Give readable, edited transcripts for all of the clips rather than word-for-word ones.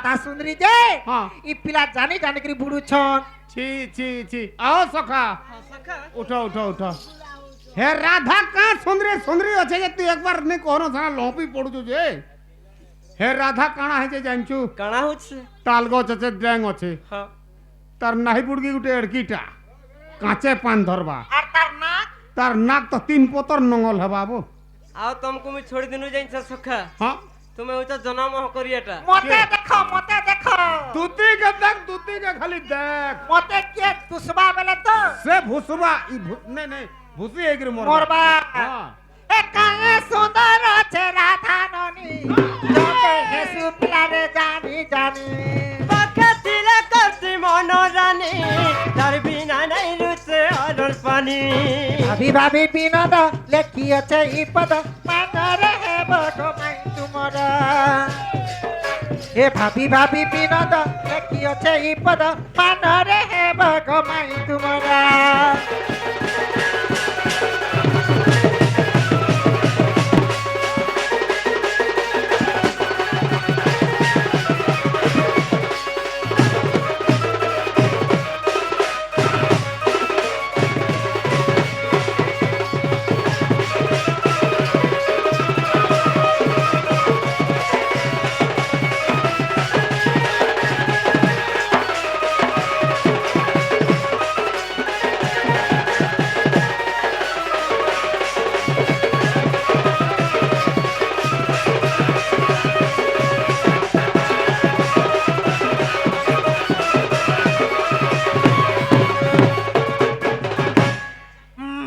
ता सुंदरी जे हाँ। ई पिला जानी जानी करी बुड़ू छन छी छी छी आओ सखा उठो उठो उठो हे राधा का सुंदरी सुंदरी अच्छे जे तू एक बार ने कहनो सारा लोपी पड़ू छु जे हे राधा काना है जे जानचू काना होछ तालगो चचे ड्रैंग अच्छे हां तार नाही बुड़गी गुटे एड़कीटा काचे पान धरबा और तार नाक तो तीन पोतर नंगल है बाबू आओ तुमको मैं छोड़ दिनु जाइन सखा हाँ तुम्हें होता जन्म हो करियाटा मते देखो तूती के देख तूती के खाली देख मते के दुसबा बेले तो से भुसबा नहीं नहीं भुसी एक रे मोरबा हां ए काहे सुंदर छे राधा ननी जो के हेसु पिला रे जानी जानी पकतिले करती मनोरानी तार बिना नहीं रुचे अलर पानी भाभी भाभी बिनोद लेखी আছে ই পদ মানরে হেব তোমাই তুমরা হে ভাবি ভাবি বিনোদ লেখি আছে ই পদ মানরে হেব গমাই তুমরা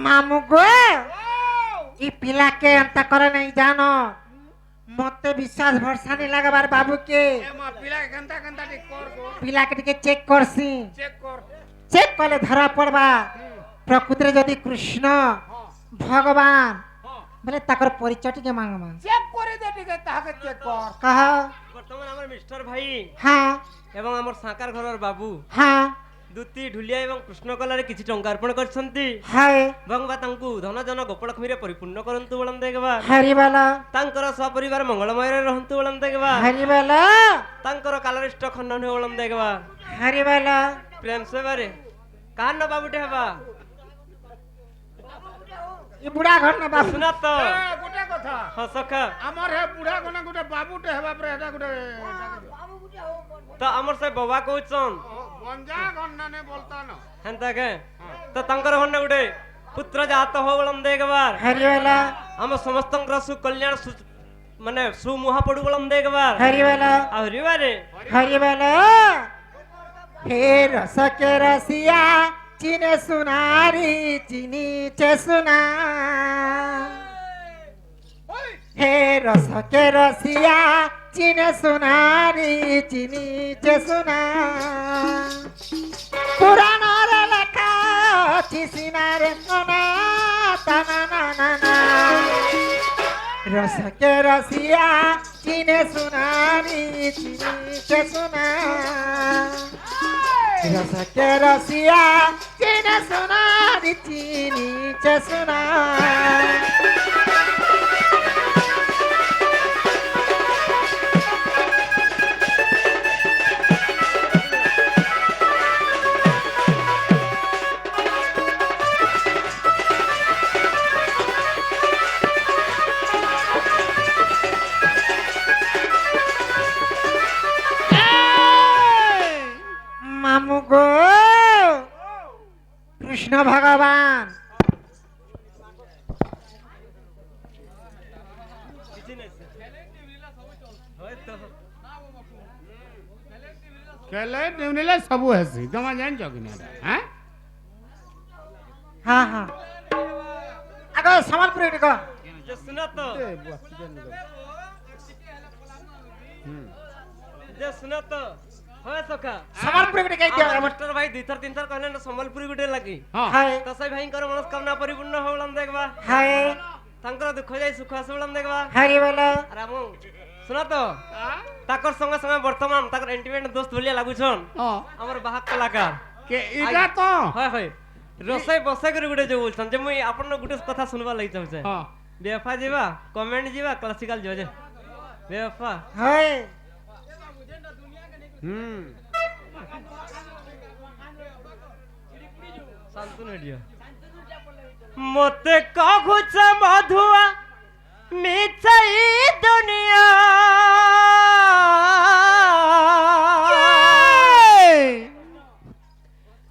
মামু গো ই পিলাকে अंत करे नहीं जानो मते विश्वास भरसा नहीं लगाबार बाबू के ए मा पिला गंदा गंदा टिक कर गो पिला के टिके चेक करसी चेक कर चेक कले धरा पड़बा प्रकृति जदि कृष्ण भगवान बोले ताकर परिचय टिके मांगमा चेक करे दे टिके ताके चेक कर कहा वर्तमान हमर मिस्टर भाई हाँ एवं हमर साकार घरर बाबू हाँ दुती ढुलिया एवं कृष्ण कलारे किछि टंका अर्पण करछंती हाय भगवा तांकु धन जन गोपलक्ष्मीरे परिपूर्ण करंतु बोलन देखबा हरि वाला तांकर सपरिवार मंगलमय रे रहंतु बोलन देखबा हरि वाला तांकर कालरिष्ट खंडन हो बोलन देखबा हरि वाला प्रेम से बारे कान न बाबूटे हबा ये बुढ़ा घर ना बाबू सुना तो ए गोटे कथा हां सखा हमर हे बुढ़ा कोना गोटे बाबूटे हेबा पर हेटा गोटे तो हमर से बाबा कहछन गंजा गन्ना ने बोलता न हंता के तो तांकर हन्ने गुटे पुत्र जात हो बोलन देखबार हरि वाला हम समस्तंकर सुकल्याण माने सुमुहा पडु बोलन देखबार हरि वाला आहुरी बारे हरि वाला हे रस के रसिया चिने सुनारी चिनी चे सुना हे रस के रसिया चिने सुनारी चिनी चे सुना पुराण रे लेखा चिसिना रे नना तना ना ना ना रस के रसिया चिने सुनारी चिनी चे सुना रस के रसिया चिने सुनारी चिनी चे सुना मामू गो कृष्ण भगवान केले निवनेले सबु हेसी तमा जान छ कि ना हैं हाँ हाँ आगो सम्बलपुर को जे सुना तो जे सुना तो होय सखा सम्बलपुर के कह दिया मास्टर भाई दुई थर तीन थर कहले न संबलपुरी गुटे लागी हां हाय तो सही भाई कर मनस्कामना परिपूर्ण हो बोलन देखबा हाय तांकर दुख जाई सुख आस बोलन देखबा हरि वाला रामू सुना तो ताकर संग संग वर्तमान ताकर इंटीमेट दोस्त भलिया लागु छन हां हमर बाहक कलाकार के इटा तो हाय हाय रोसई बसे कर गुटे जे बोलछन जे मुई आपन गुटे कथा सुनबा लागि चाहछे हां बेफा जीवा कमेंट जीवा क्लासिकल जो जे बेफा हाय হুম শান্তনু এডিয়া মতে কহুছ মধুয়া মিছাই দুনিয়া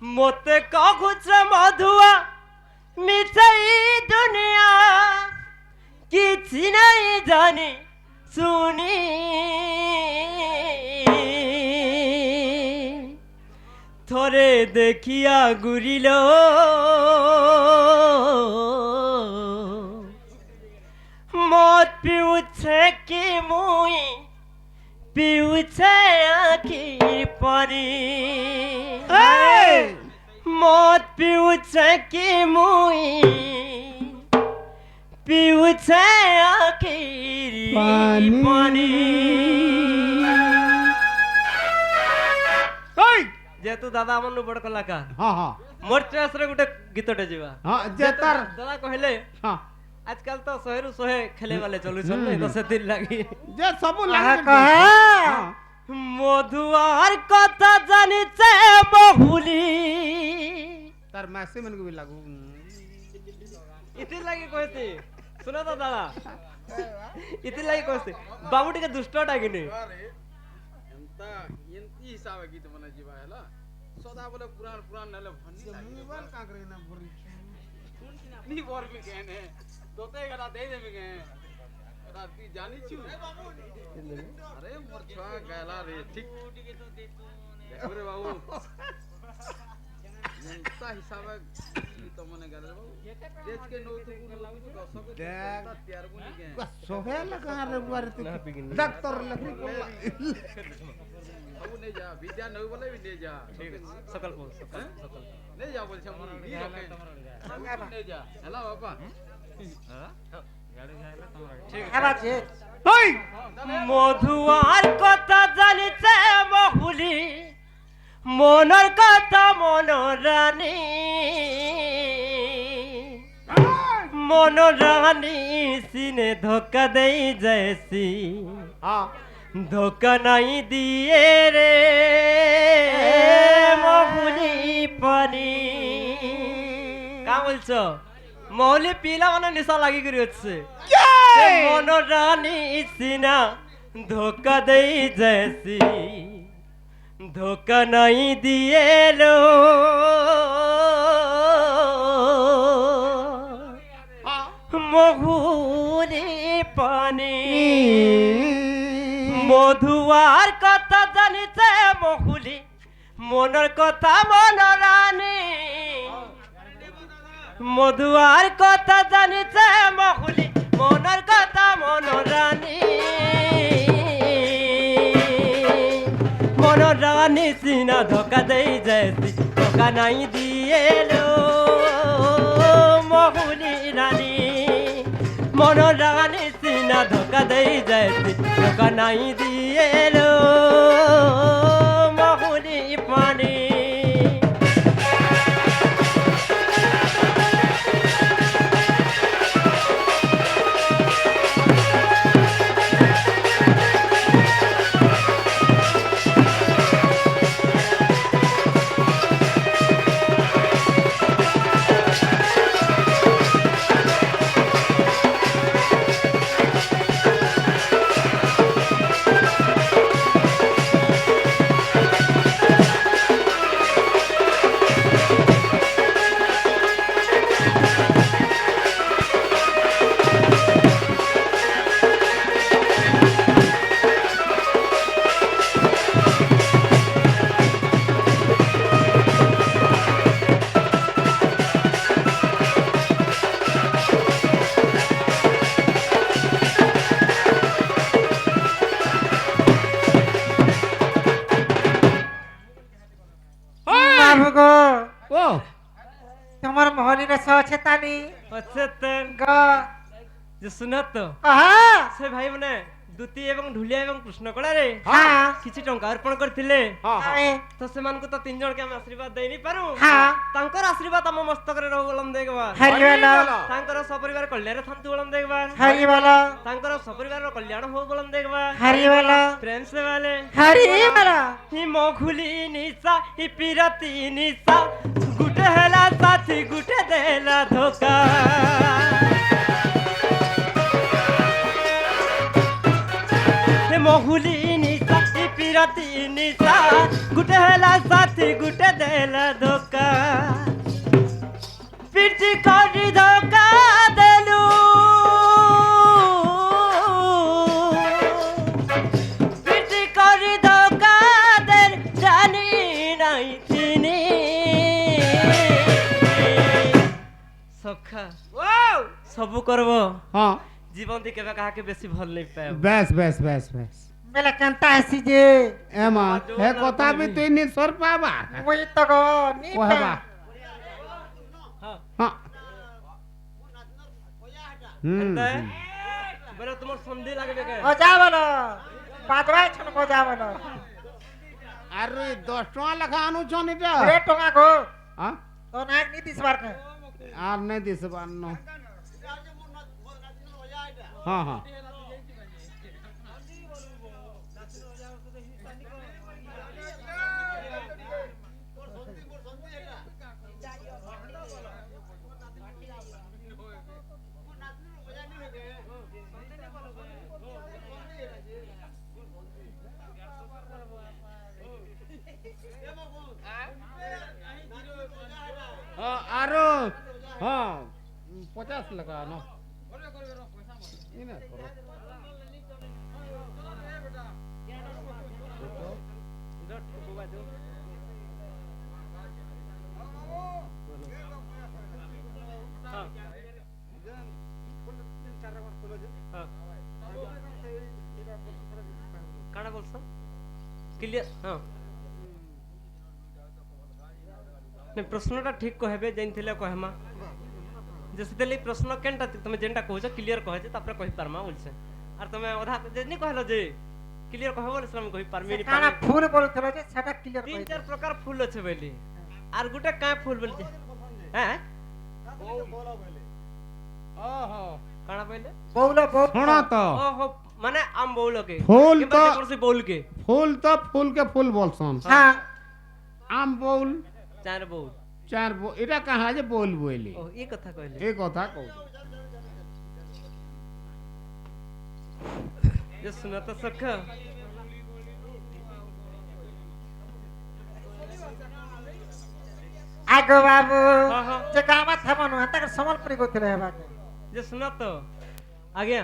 মতে কহুছ মধুয়া মিছাই দুনিয়া কিছু নাই জানি শুনি থরে দেখিয়া ঘুরিল মদ পিউছে কি মুই পিউছে আখির পানি মদ পিউছে কি মুই পিউছে আখির পানি ওই যেহেতু দাদা আমার বড় কলাকার হ্যাঁ হ্যাঁ মোর চয়েসরে গোটে গীতଟେ ଯିବା হ্যাঁ যে তার দাদা কহিলে হ্যাঁ আজকাল তো শহেরু শহে খেলে বালে চলুছন নাই তো সেদিন লাগি যে সবু আহা লাগে কহে হ্যাঁ মধুয়ার কথা জানিছে বহুলি তার ম্যাসি মনকে भी लागू ইতি লাগি কইতে শুনো তো দাদা ইতি লাগি কইতে বাবু টিকে দুষ্টটা কিনি ಎಂತ ಎಂತಿ ಹಿಸಾಬ ಗೀತ ಮನ ಜೀವ ಎಲ್ಲ ಸದಾ बोले पुरान पुरान नले भन्नी मोबाइल का करे ना बोरी नी बोर भी कहने तोते गला दे दे भी गए राती जानी छु अरे मोर छुआ गला रे ठीक देख रे बाबू ಎಂತ ಹಿಸಾಬ ಗೀತ ಮನೆ ಗಲ ಬಾಬू देश के नो तो दशक देख। तैयार बुनी के सोहे लगा रे बारे ना बिगिन। डॉक्टर लकड़ी को सब नहीं जा विद्या नहीं बोले भी नहीं जा ঠিক আছে সকাল পর সকাল সকাল नहीं जा बोल छम नहीं रखे नहीं जा हेलो बाबा ঠিক আছে আবাজে ওই মধুয়ার কথা জানিছে বহুলি মনের কথা মনোরানী মনোরানী সিনে ধোকা দেই যাইছি हां ধোকা নাই দিয়ে রে মহুলি পানি কা বলছো মহুলি পিলা মানে নিশা লাগি করে হচ্ছে মনোরানী সিনা ধোকা দেই যাইছি ধোকা নাই দিয়ে লো মহুলি পানি মধুয়ার কথা জানিছে মহুলি মনের কথা মনোরানী মধুয়ার কথা জানিছে মহুলি মনের কথা মনোরানী মনোরানী সিনা ধোকা দেই যাইছি ধোকা নাই দিয়ে লো মহুলি রানী মনোরানী সিনা ধোকা দেই যাইছি ধোকা নাই দিয়ে লো মহুলি পানি বাবু গো ओ তোমার মহলিরে সছে তানি হচ্ছে তেন গ যে শুনত তো কহা সে ভাই মানে ଦୁତି ଏବଂ ଢୁଲିଆ ଏବଂ କୃଷ୍ଣ କଳାରେ ହଁ କିଛି ଟଙ୍କା ଅର୍ପଣ କରିଥିଲେ ହଁ ହଁ ଆମେ ତ ସେମାନଙ୍କୁ ତ 3 ଜଣকে ଆମେ ଆଶୀର୍ବାଦ ଦେଇ ନି ପାରୁ ହଁ ତାଙ୍କର ଆଶୀର୍ବାଦ ଆମ ମସ୍ତକରେ ରହୁ ବୋଲମ ଦେଖବା ହରି ବୋଲ ତାଙ୍କର ସପରିବାର କଲ୍ୟାଣ ଥାନ୍ତୁ ବୋଲମ ଦେଖବା ହରି ବୋଲ ତାଙ୍କର ସପରିବାରର କଲ୍ୟାଣ ହଉ ବୋଲମ ଦେଖବା ହରି ବୋଲ ପ୍ରେମ ସେ वाले ହରି ବୋଲ हि मोघुली निशा हि पिरती निशा गुटे हेला साथी गुटे देला धोखा हे मोघुली निशा हि पिरती निशा गुटे हेला साथी गुटे देला धोखा पिटी करी धोखा देलू पिटी करी धोखा देल जानी नहीं थिनी सखा सबु करबो हाँ जीवन दी केबे काहा के बेसी भल नहीं पाए बेस बेस बेस बेस बेले केनता हसी जे एमा हे कथा भी तुई नि सर पाबा मुई तो गो नी कहबा हां हाँ एंता बरे तुमर संधि लागबे के ओ जा बोलो पादवा छन को जा बोलो अरे 10 टका लखा आनु छन इटा रे टंगा गो हाँ तो नाक नी दिस बार के आर नहीं दिस बानो हाँ हाँ आरो हाँ 50 लगा ना इने करो काना बोलছ क्लियर हां ने प्रश्नटा ठीक कहबे जैनथिले कहमा जैसे तेली प्रश्न केनटा तुम जेनटा कहछ क्लियर कहछ तापर कहि पारमा बोलछ आर तुम आधा जे नि कहलो जे क्लियर कहबो बोले हम कहि पारमी नि काना फूल बोलथलो जे सेटा क्लियर तीन कहि चार प्रकार फूल अछि बेली आर गुटे का फूल बोलछ हैं ओहो काना पहले बोलो बोल सुनो तो ओहो माने आम बोल के फूल किंबा तो- जे कोनसी बोल के फूल तो फूल के फूल बोलसन हां आम बोल चार बोल चार बो इटा कहा जे बोल बोली ओ ई कथा कहले एक कथा कहू जे सुना तो सख आगो बाबू हाँ, हाँ। जे गामा थमनु हता समलपुरी गोथले हेबा के जे सुना तो आज्ञा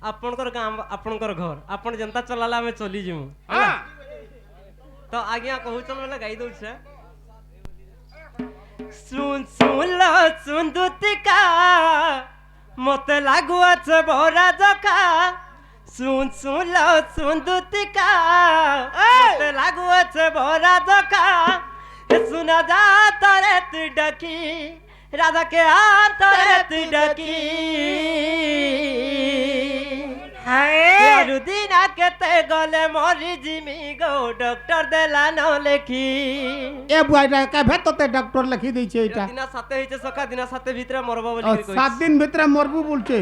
आपनकर गाम आपनकर घर आपन जनता चलाला में चली जिमु हाँ तो आज्ञा कहू चल वाला गाई दउ छे सुन सुन लो सुन दुतिका मते लागु আছে বড়া জকা सुन सुन लो सुन दुतिका मते लागु আছে বড়া জকা सुना जा तरे तू डकी राधा के आ तरे तू डकी हाय रुदिना केते गले मरी जिमी गो डॉक्टर देला न लेखी ए बुआइटा का भेतते डॉक्टर लिखि दै छै इटा दिना साथे हिचे सका दिना साथे भितरे मरबा और बोली कहि 7 दिन भीतर मरबू बोलछे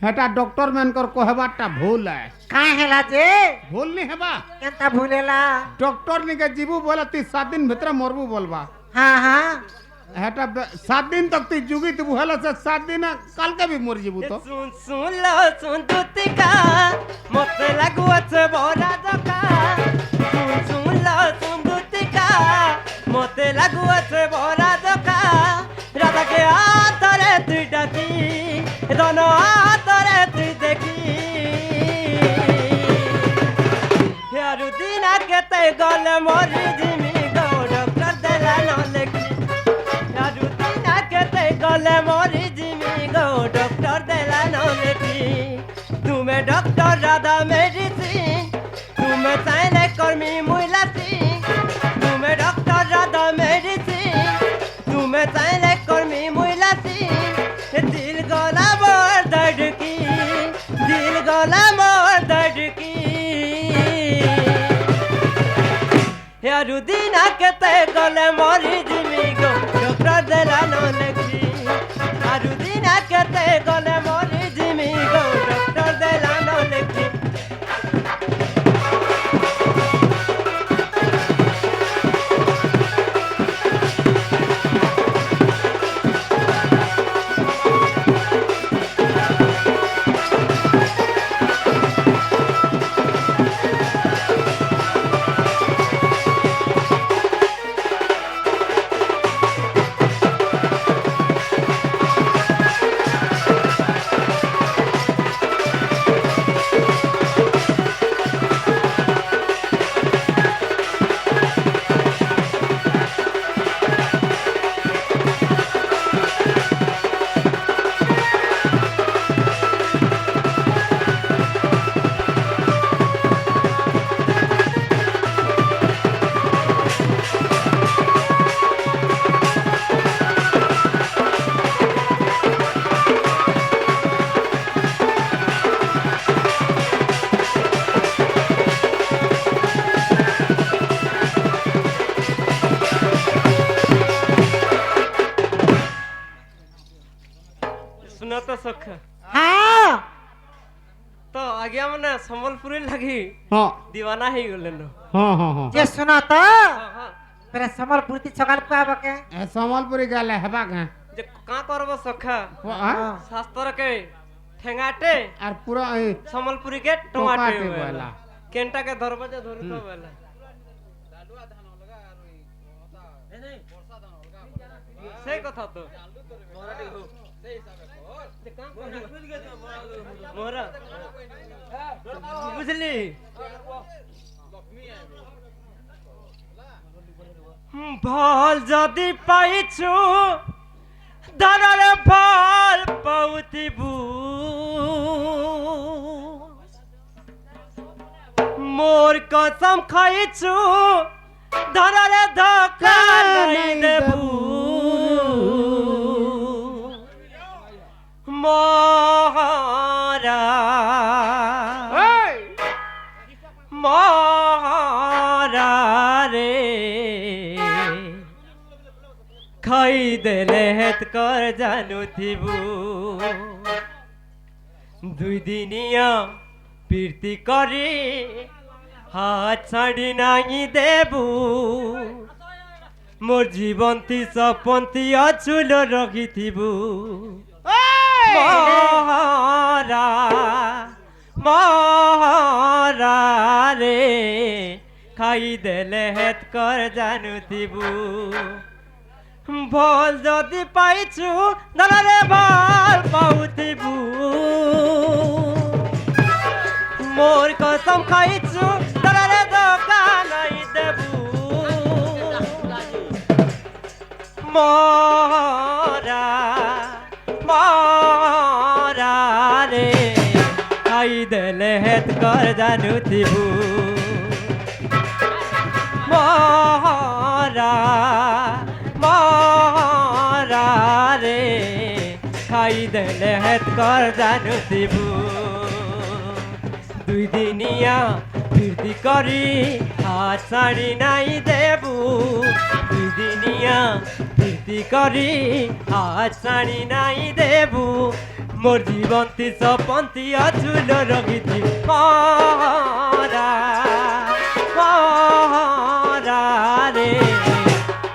हेटा डॉक्टर मेनकर कहबाटा भूल है का हेला जे भूल नहीं हेबा केनता भूलेला डॉक्टर ने के जीबू बोला ती 7 दिन भीतर मरबू बोलबा हां हां हेटा 7 दिन तक ती जुगी तू हेला से 7 दिन कल के भी मर जीबू तो सुन सुन लो सुन दुतिका मते लागु আছে বড়া জকা सुन सुन लो सुन दुतिका मते लागु আছে বড়া জকা রাধা কে আতরে তুই ডাকি দনো আতরে তুই দেখি यार दिना केते गले मरी जिमी गो डॉक्टर देला न लेखी यार दिना केते गले मरी जिमी गो डॉक्टर देला न लेखी तुम्हें डॉक्टर राधा मेडिसिन तुम्हें साइले कर्मी मुइला सिंह तुम्हें डॉक्टर राधा मेडिसिन तुम्हें साइले कर्मी मुइला सिंह दिल गला मोर धड़की दिल गला मोर धड़की यारू दिना केते गले मरी जिमी गो डॉक्टर देला न लेखी यारू दिना केते गले मरी जिमी गो डॉक्टर देला न लेखी सुना तो सख हाँ तो आज्ञा मने संबलपुरी लगी हाँ दीवाना ही गले नो हाँ हाँ हाँ जे सुना तो हाँ तेरा सम्बलपुरी सकाल को आबो के ए संबलपुरी गले हेबा के जे का करबो सखा हाँ शास्त्र के ठेंगाटे और पूरा ए संबलपुरी के टमाटे टमाटे वाला वाला। केंटा के धरबो जे धरि तो वाला সেই কথা তো মোরা বুঝলি ভাল যদি পাইছু ধরারে ভাল পাউতিবু মোর কসম খাইছু ধরারে ধোকা নাই দেবু মহারা মহারা রে খাই দেলে হেত কর জানুথিবু দুই দিনিয়া প্রীতি করে হাত ছাড়ি নাই দেবু মোর জীবন্তী সপন্তি অচুল রখিথিবু মহারা মহারা রে খাই দেলে হেত কর জানুথিবু ভল যদি পাইছু দলারে ভাল পাউথিবু মোর কসম খাইছু দলারে ধোকা নাই দেবু মরা মরা রে খাই দেলে হেত কর জানুথিবু মরা মরা রে খাই দেলে হেত কর জানুথিবু দুই দিনিয়া ফিরতি করি হাত ছাড়ি নাই দেবু দুই দিনিয়া ফিরতি করি হাত ছাড়ি নাই দেবু মোর জীবন্তী সপন্তি অচুল রগিতি মহারা মহারা রে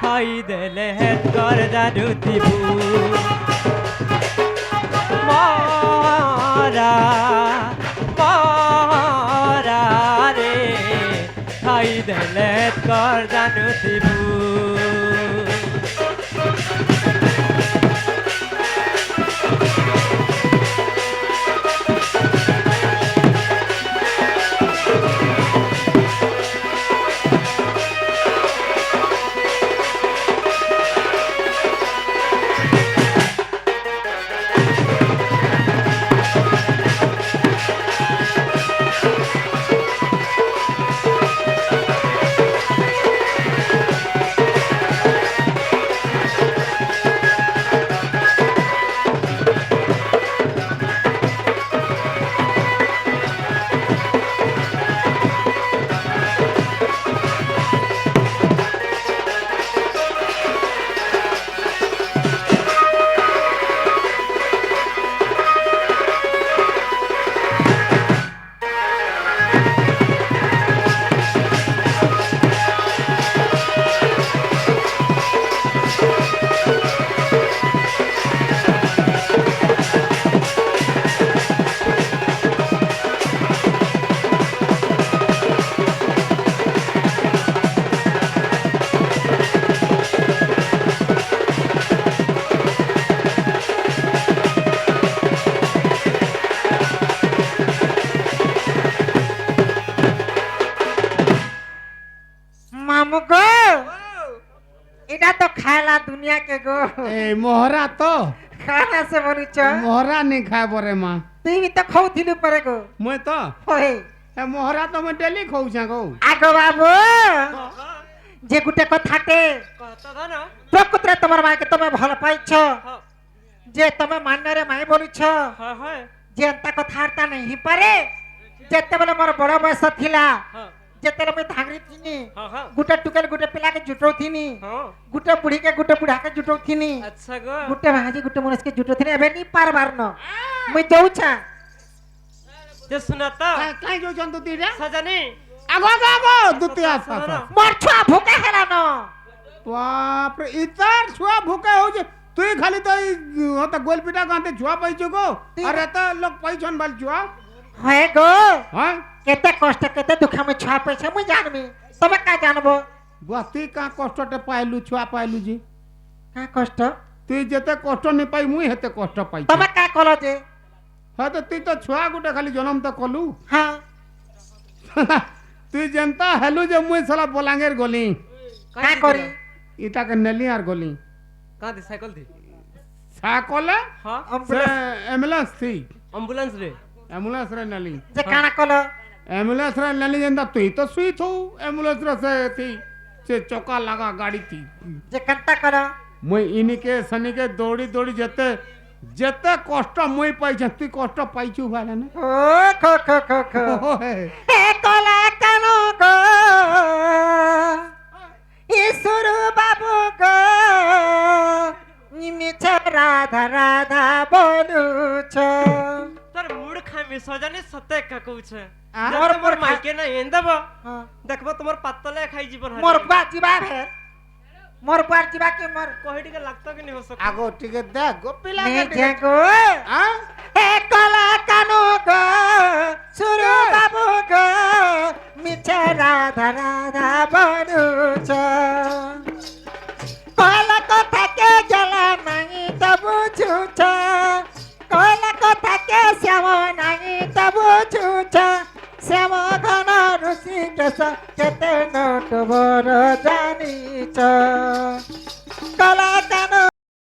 খাই দেলে হেত কর জানুথিবু মহারা মহারা রে খাই দেলে হেত কর জানুথিবু মামু গো এটা তো খায়লা দুনিয়াকে গো এই মোহরা তো খানা সে বলুছ মোহরা নি খায় পরে মা তুই তো খাউଥିଲୁ পরে গো মুই তো ওই এ মোহরা তো মুই ডেলি খাউছা গো আগো বাবু যে গুটে কথাতে কত ধন প্রকৃতরে তোমার মাকে তুমি ভাল পাইছ হ্যাঁ যে তুমি মান্যরে মাই বলুছ হ্যাঁ হ্যাঁ যে এন্তা কথাটা नहीं পারে যেତେବେଳେ ମୋର ବଡ ବୟସ ଥିଲା হ্যাঁ ଯେତେବେଳେ ମୁଁ ଧାଙ୍ଗରି ଥିନି হ্যাঁ হ্যাঁ ଗୁଟେ ଟୁକେଲ ଗୁଟେ ପିଲାକେ ଜୁଟଉଥିନି হ্যাঁ ଗୁଟେ ବୁଢୀକେ ଗୁଟେ ବୁଢାକେ ଜୁଟଉଥିନି আচ্ছা গো ଗୁଟେ ଭାଜି ଗୁଟେ ମନୁଷକେ ଜୁଟଉଥିନି ଏବେ ନି ପାରବାର ন ମୁଇଁ ଯାଉଛା যে শুনা তো কাই যাউছন তুই রে সজনী আগো আগো আগো দুতি আস আস মোর ଛୁଆ ଭୋକା ହେଲା ন বাপ রে ইতার ছুয়া ভুকে হউছে তুই খালি তো হতা গোলপিটা গাতে ছুয়া পাইছো গো আরে তো লোক পাইছন বাল ছুয়া হয়ে গো হ্যাঁ কেতে কষ্ট কেতে দুঃখ আমি ଛୁଆ পাইছে মুই জানবি তবে কা জানবো বুয়া তুই কা কষ্টতে পাইলু ছুয়া পাইলু জি কা কষ্ট তুই যেতে কষ্ট নি পাই মুই হেতে কষ্ট পাই তবে কা কল যে হ্যাঁ তো তুই তো ছুয়া গুটে খালি জনম তো কলু হ্যাঁ তুই যেনতা হেলু যে মুই সালা বলাঙ্গের গলি কা করি ইটাকে নেলি আর গলি কাঁদি সাইকেল দি সাকলে হ্যাঁ সে এম্বুলেন্স থি অ্যাম্বুলেন্স রে এম্বুলেন্স রে নেলি যে কানা কল एम्बुलेंस रे लेली जेंदा तुई तो सुई थू एम्बुलेंस रे से चौका लगा गाड़ी थी যে কান্তা কর मुई इनी के सनी के दौड़ी दौड़ी जेते जेते कष्ट मुई पाई तुई कष्ट पाइछु भाले ने ও খো খো খো খো ओहे এ কলা কানো গো ঈশ্বর বাবু গো নিমিছ রাধা রাধা বলুছ তোর মুড খামি সজনী সতে কা কউছে আ? মোর মোর মাইকে না এন দেব হ্যাঁ। দেখবো তোমার পাতলে খাই জীবন মোর বুয়া ଯିବା ভে মোর বুয়ার ଯିବା কে মোর কহি টিকে লাগতো কি নি হস आगो टिके दे गोपिला নে के যে গো हां এ কলা কানো গো সুর বাবু গো মিছ রাধা রাধা বলুছ কলা কথা কে জ্বালা নাই তো বুঝুছ কলা কথা কে শ্যাম নাই তো বুঝুছ শ্যাম ঘন ঋষি কেশ কেতে নট বর জানিছ কলা